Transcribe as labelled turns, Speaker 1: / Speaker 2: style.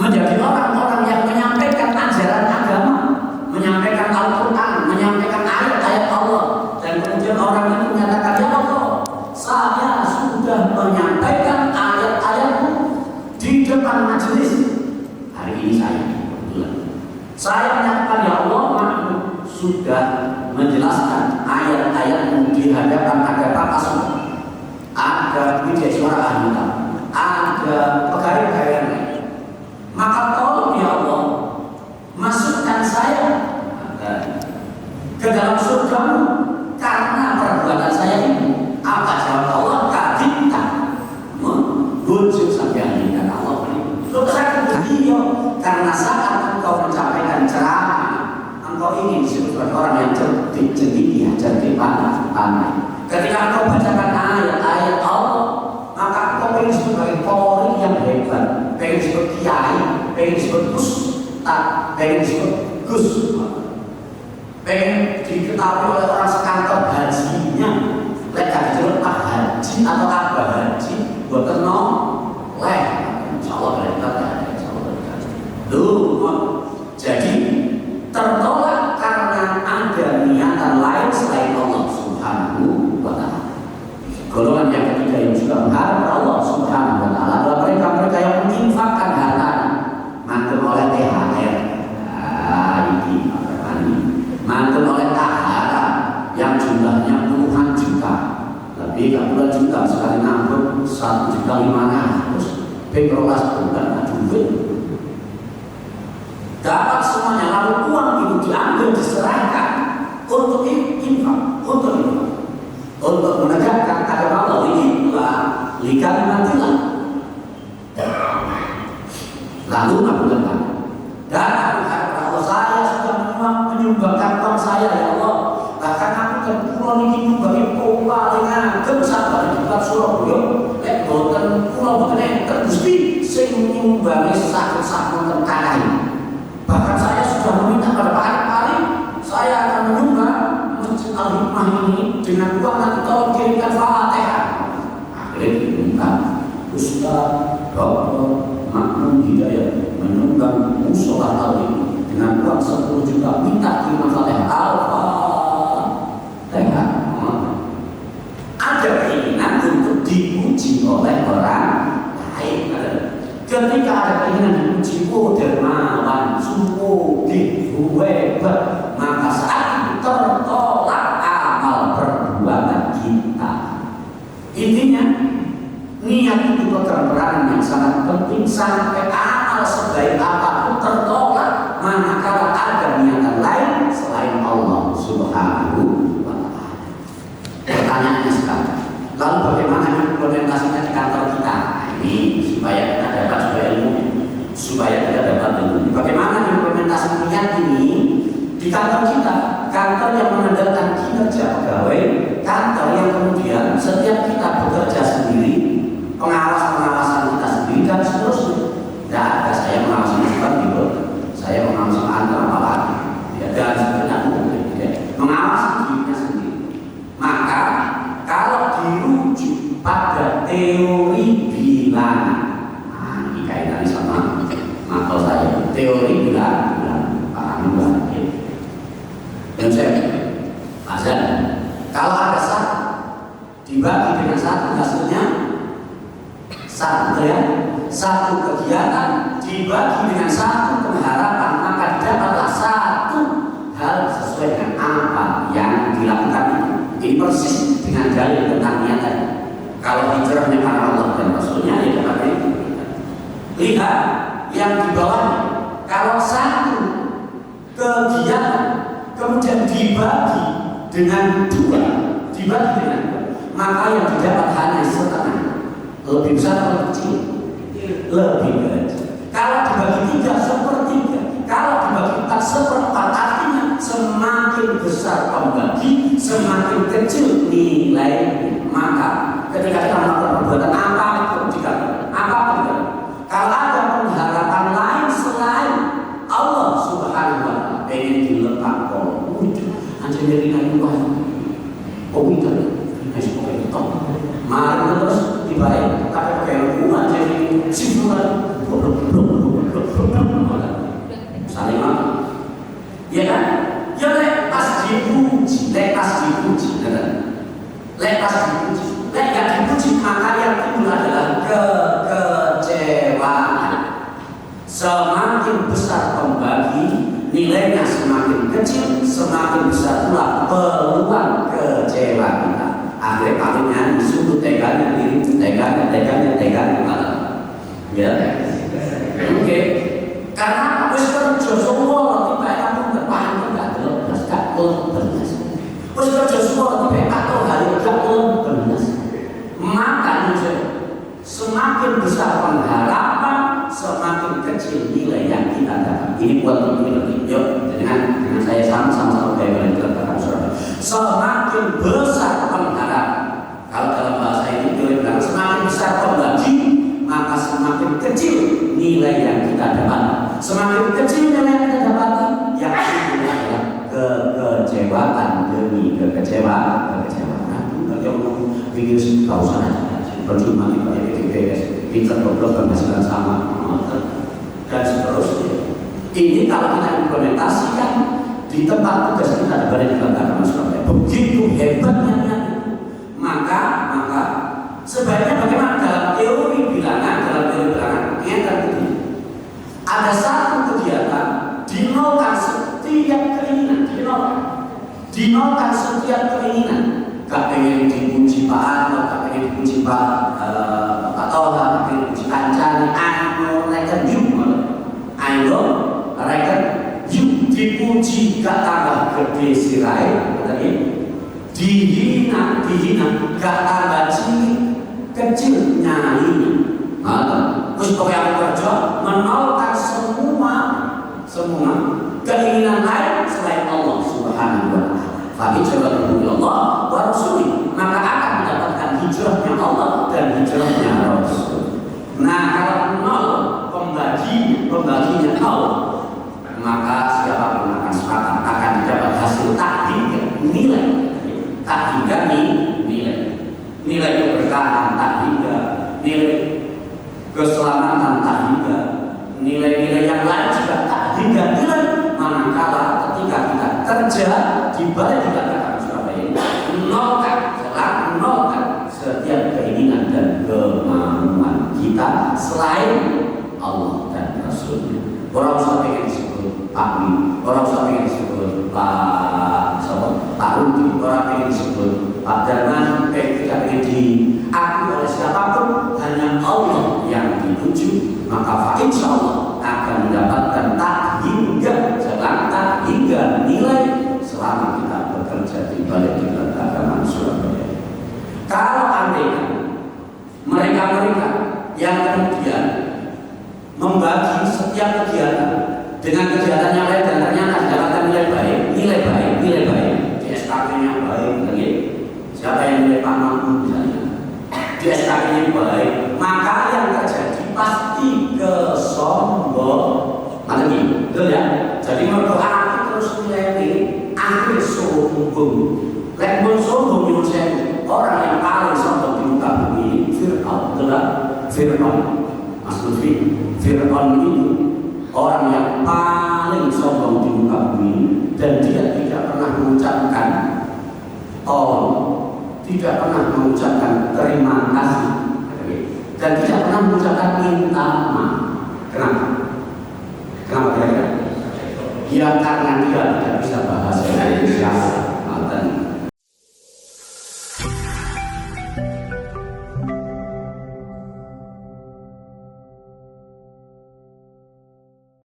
Speaker 1: menjadi orang-orang yang menyampaikan ajaran agama, menyampaikan Al-Quran, menyampaikan ayat-ayat Allah, dan kemudian orang itu menyatakan, ya Allah, saya sudah menyampaikan ayat-ayatmu di depan majelis hari ini. Saya menyatakan, ya Allah, aku sudah menjelaskan ayat-ayatmu di hadapan ada Pak Asma, ada Widya Suara Ahmita, ada pegawai-pegawai lain. Maka tolong ya Allah, masukkan saya ke dalam surgamu karena perbuatan saya ini. Apa jawab Allah? Kadita bujuk sampai dan Allah saya beliau karena saat engkau mencapaikan ceramah, engkau ingin disebutkan orang yang cerdik, cerdik pandai. Ketika engkau bacakan ayat-ayat Allah, maka engkau ingin disebut sebagai polri yang hebat, pengen disebut kiai, pengen disebut ustaz, pengen disebut gus, pengen diketahui oleh orang sekantor hajinya. Mereka disebut Pak Haji atau Abah Haji, buat tenang, insya Allah mereka jadi tertolak karena ada niatan lain selain Allah Subhanahu wa ta'ala. Golongan yang ketiga yang juga mengharap Allah Subhanahu wa ta'ala adalah mereka yang menginfakkan harta mantul oleh THR, mantul oleh tahara yang jumlahnya puluhan juta, lebih puluhan juta, sekali nambah 1.500.000, perolas bukan duit. Dapat semuanya, lalu uang itu diambil, diserahkan untuk infak, untuk menegakkan agama Allah ini likalimatillah. Lalu mengatakan, dan aku kata Allah, saya sudah menyumbangkan uang saya ya Allah, bahkan aku dan pulau ini menyumbangkan paling ageng sabar di dekat Surabaya, boten pulau boten enten Gusti sing nyumbangi sakit-sakit terkadang. Bahkan saya sudah meminta pada Pak Ari, saya akan menyumbang Masjid Al-Hikmah ini dengan uang nanti tolong kirimkan Fatihah. Akhirnya diminta Ustaz Dr. Makmun Hidayat menyumbang musola Al-Hikmah dengan uang 10 juta, minta kirim Fatihah. Al-Fatihah. Ada keinginan untuk dipuji oleh orang lain. Ketika ada keinginan dipuji, dermawan, sugih, hebat, maka saat itu tertolak amal perbuatan kita. Intinya, niat itu berperan yang sangat penting sampai amal sebaik apapun tertolak manakala ada niatan lain selain Allah Subhanahu wa ta'ala. Pertanyaannya sekarang, lalu bagaimana implementasinya di kantor kita? Ini supaya kita dapat juga ilmu, supaya kita dapat ilmu. Bagaimana implementasi niat ini di kantor kita? Kantor yang mengandalkan kinerja pegawai, kantor yang kemudian setiap kita bekerja sendiri, pengawasan kita sendiri dan seterusnya. Tidak ada saya mengawasi bukan gitu, saya mengawasi antar apalagi, ya, dan sebenarnya mengawasi dirinya sendiri. Maka kalau dirujuk pada teori bilangan, ini kaitannya sama makhluk saya. Teori bilangan, paham ya? Dan saya, azan. Kalau ada satu dibagi dengan satu hasilnya satu ya, satu kegiatan dibagi dengan satu pengharapan, maka didapatlah satu hal sesuai dengan apa yang dilakukan itu. Ini persis dengan dalil tentang niatan. Kalau hijrahnya karena Allah dan Rasulnya, ya dapat itu. Lihat yang di bawahnya. Kalau satu kegiatan kemudian dibagi dengan dua, maka yang didapat hanya setengah. Lebih besar atau kecil? Lebih kecil. Kalau dibagi tiga, sepertiga. Kalau dibagi empat, seperempat. Artinya semakin besar pembagi, semakin kecil nilai. Maka ketika kita melakukan perbuatan apapun, kalau ada pengharapan lain selain Allah Subhanahu wa ta'ala, pengen diletak anjir dari rumah, mari terus dibayar, tapi pakai rumah jadi simpulan, Semakin besar pembagi, nilainya semakin kecil, semakin besar pula peluang kecewa kita. Akhirnya paling sungguh teganya diri, teganya, ya. Oke. Karena wis kerja semua tiba kamu terpaham enggak terus gak belas. Wis kerja semua tiba atau hari gak belas. Maka semakin besar pengharapan, semakin kecil nilai yang kita dapat. Ini buat lebih yuk dengan saya sama-sama kayak berkata saudara. Semakin besar pengharapan, kalau dalam bahasa ini bilang semakin besar pembagi, maka semakin kecil nilai yang kita dapat. Semakin kecil nilai yang kita dapat, yang ini adalah kekecewaan demi kekecewaan. Bagi orang video kau sana, percuma kita kita goblok penghasilan sama dan seterusnya. Ini kalau kita implementasikan di tempat tugas kita di negara Surabaya, begitu hebatnya, maka sebaiknya bagaimana dalam teori bilangan, ada satu kegiatan dinolkan setiap keinginan, dinolkan setiap keinginan. Gak pengen dipuji Pak Ano, gak pengen dipuji Pak Toha, gak pengen dipuji Kancani, Ano, rekan you dipuji gak tambah gede sirai, dihina gak tambah kecil nyalinya. Terus kalau yang kerja menolak semua keinginan lain selain Allah Subhanahu wa Ta'ala. Tapi coba Allah wa Rasuli, maka akan mendapatkan hijrahnya Allah dan hijrahnya Rasul. Nah, kalau nol pembaginya Allah, maka siapapun akan sepakat akan dapat hasil tak hingga nilai keberkahan tak hingga, nilai keselamatan tak hingga, nilai-nilai yang lain juga tak hingga nilai. Manakala ketika kita kerja di balik dikatakan Surabaya ini menolkan setiap keinginan dan kemauan kita selain Allah dan Rasulnya. Orang usah pengen disebut Pak Mi, orang usah pengen disebut Pak Rudi, orang pengen disebut Pak Darman, tidak pengen diakui oleh siapapun, hanya Allah yang dipuji, maka insya Allah akan mendapatkan tak hingga nilai selama kita bekerja di balik agama Surabaya. Kalau andainya mereka yang kemudian membagi setiap kegiatan dengan kegiatan yang lain dan ternyata mendapatkan nilai baik, di SKP-nya baik, siapa yang nilai paman misalnya, di SKP-nya baik, maka yang terjadi pasti kesombongan. Betul ya? Jadi menurut aku terus nilai akhir sombong. Lekmun sombong menurut saya orang yang paling sombong di muka bumi Fir'aun, betul tak? Fir'aun, Mas Lutfi, Fir'aun itu orang yang paling sombong di muka bumi dan dia tidak pernah mengucapkan tolong, tidak pernah mengucapkan terima kasih, dan tidak pernah mengucapkan minta maaf. Kenapa? Ya karena dia tidak bisa bahasa Indonesia.